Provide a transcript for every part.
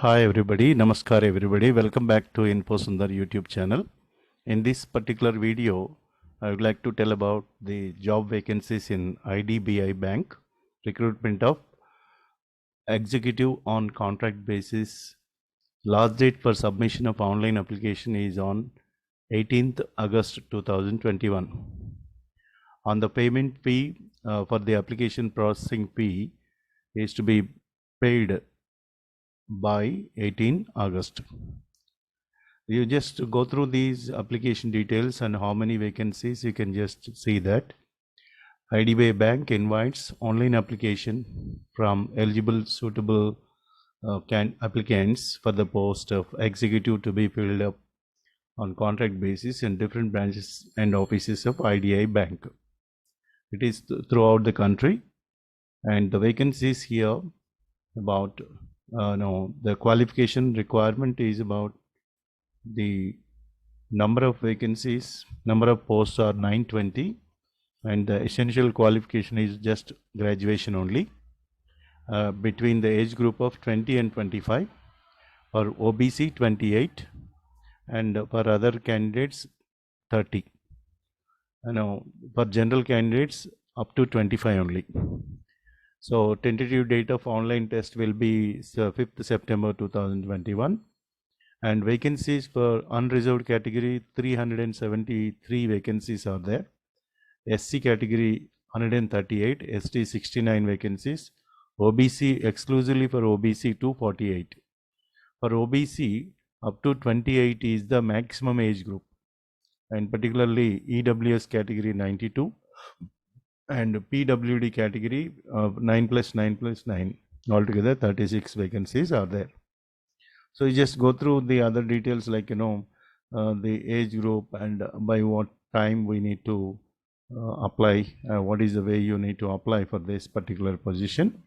Hi everybody, Namaskar everybody. Welcome back to InfoSundar YouTube channel. In this particular video, I would like to tell about the job vacancies in IDBI Bank, recruitment of executive on contract basis. Last date for submission of online application is on 18th August 2021. On the payment fee for the application processing fee is to be paid by 18 August. You just go through these application details and how many vacancies, you can just see that. IDBI Bank invites online application from eligible suitable applicants for the post of executive to be filled up on contract basis in different branches and offices of IDBI Bank. It is throughout the country, and the vacancies here about the qualification requirement is about the number of vacancies, number of posts are 920, and the essential qualification is just graduation only, between the age group of 20 and 25, for OBC 28, and for other candidates 30. For general candidates up to 25 only. So tentative date of online test will be 5th September 2021. And vacancies for unreserved category 373 vacancies are there. SC category 138, ST 69 vacancies, OBC exclusively for OBC 248. For OBC up to 28 is the maximum age group, and particularly EWS category 92 and PWD category 9 plus 9 plus 9, altogether 36 vacancies are there. So you just go through the other details like the age group and by what time we need to apply, what is the way you need to apply for this particular position,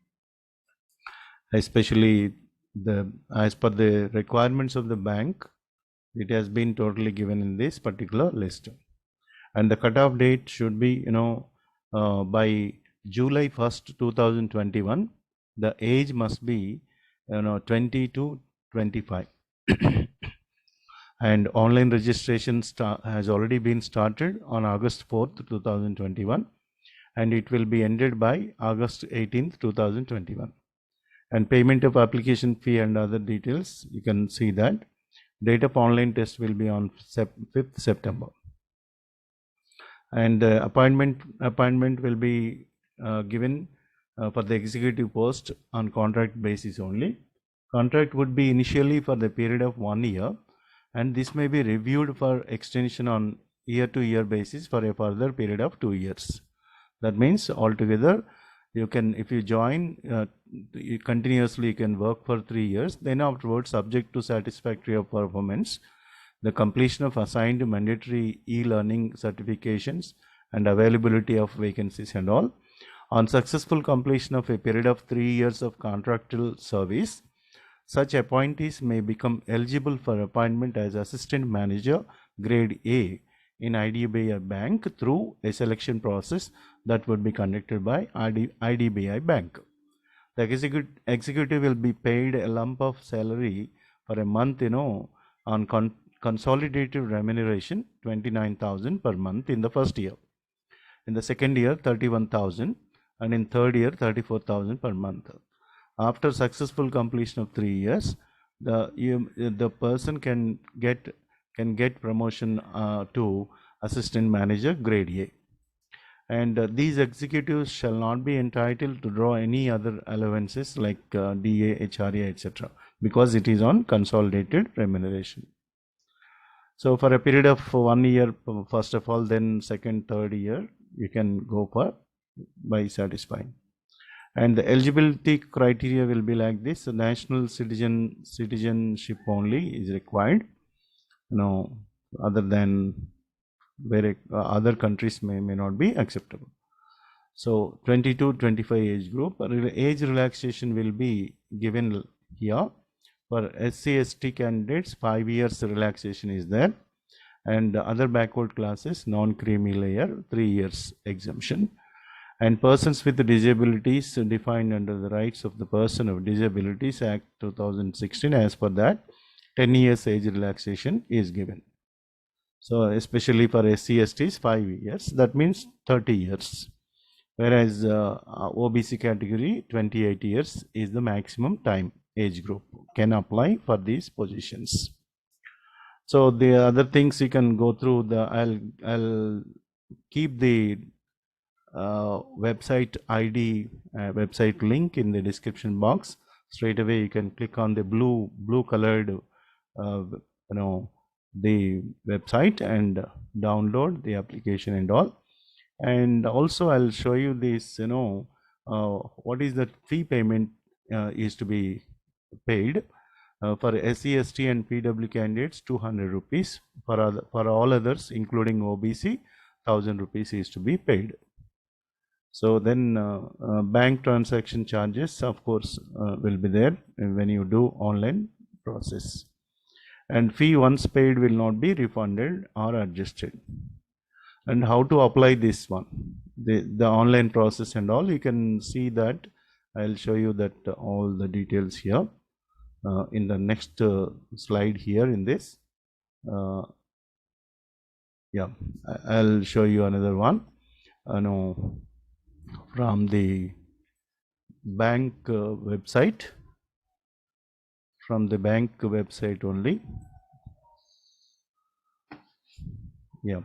especially as per the requirements of the bank. It has been totally given in this particular list, and the cutoff date should be by July 1st 2021. The age must be 20 to 25. And online registration has already been started on August 4th 2021, and it will be ended by August 18th 2021. And payment of application fee and other details, you can see that. Date of online test will be on 5th September. And appointment will be given for the executive post on contract basis only. Contract would be initially for the period of 1 year, and this may be reviewed for extension on year-to-year basis for a further period of 2 years. That means altogether you can, if you join you continuously, you can work for 3 years. Then afterwards, subject to satisfactory of performance, the completion of assigned mandatory e-learning certifications and availability of vacancies and all, on successful completion of a period of 3 years of contractual service, such appointees may become eligible for appointment as assistant manager grade A in IDBI Bank through a selection process that would be conducted by IDBI Bank. The executive will be paid a lump of salary for a month, on consolidated remuneration 29,000 per month in the first year. In the second year 31,000, and in third year 34,000 per month. After successful completion of 3 years, the person can get promotion to assistant manager grade A. And these executives shall not be entitled to draw any other allowances like DA, HRA, etc., because it is on consolidated remuneration. So for a period of 1 year, first of all, then second, third year, you can go for by satisfying. And the eligibility criteria will be like this: national citizenship only is required. Other than where other countries may not be acceptable. So 20 to 25 age group, age relaxation will be given here. For SC/ST candidates, 5 years relaxation is there, and other backward classes, non-creamy layer, 3 years exemption. And persons with disabilities defined under the Rights of the Person of Disabilities Act 2016, as per that 10 years age relaxation is given. So especially for SC/STs 5 years, that means 30 years, whereas OBC category 28 years is the maximum time age group can apply for these positions. So the other things you can go through, I'll keep the website ID, website link in the description box. Straight away you can click on the blue colored the website and download the application and all. And also I'll show you this, what is the fee payment is to be paid. For SC/ST and PW candidates 200 rupees, for all others including OBC 1000 rupees is to be paid. So then bank transaction charges of course will be there when you do online process, and fee once paid will not be refunded or adjusted. And how to apply this one, the online process and all, you can see that. I'll show you that all the details here in the next slide here in this. Yeah, I'll show you another one. From the bank website, only. Yeah,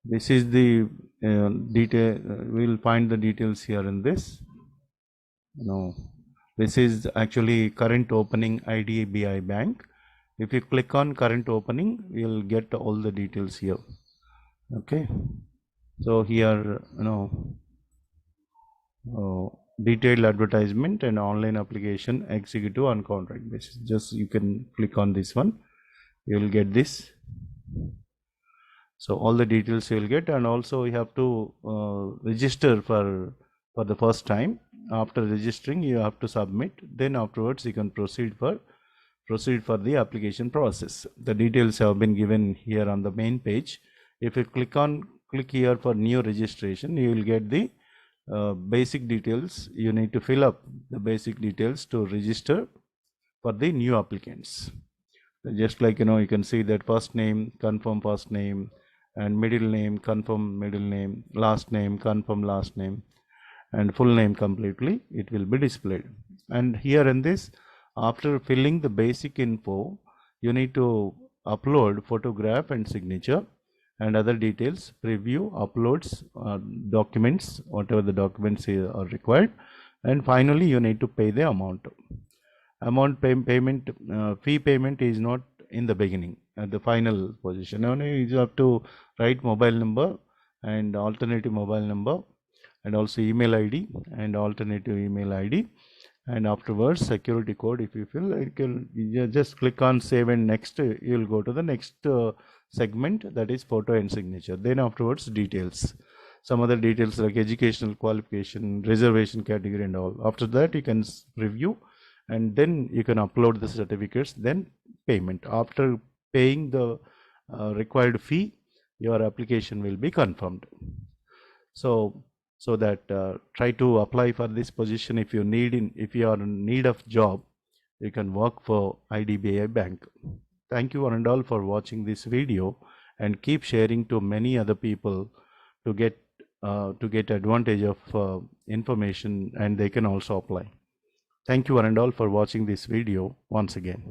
this is the detail. We'll find the details here in this. This is actually current opening IDBI bank. If you click on current opening, you'll get all the details here. Okay, so here detailed advertisement and online application executive on contract basis. Just you can click on this one, you will get this. So all the details you will get, and also you have to register for the first time. After registering, you have to submit. Then afterwards, you can proceed for the application process. The details have been given here on the main page. If you click here for new registration, you will get the basic details. You need to fill up the basic details to register for the new applicants. Just like you can see that first name, confirm first name, and middle name, confirm middle name, last name, confirm last name, and full name completely, it will be displayed. And here in this, after filling the basic info, you need to upload photograph and signature and other details, preview, uploads, documents, whatever the documents are required, and finally you need to pay the amount. Payment, fee payment is not in the beginning, at the final position. Only you have to write mobile number and alternative mobile number, and also email ID and alternative email ID, and afterwards security code. If you feel, you just click on save and next. You will go to the next segment, that is photo and signature. Then afterwards details, some other details like educational qualification, reservation category and all. After that you can review, and then you can upload the certificates, then payment. After paying the required fee, your application will be confirmed. So that try to apply for this position. If you are in need of job, you can work for IDBI Bank. Thank you one and all for watching this video, and keep sharing to many other people to get advantage of information, and they can also apply. Thank you one and all for watching this video once again.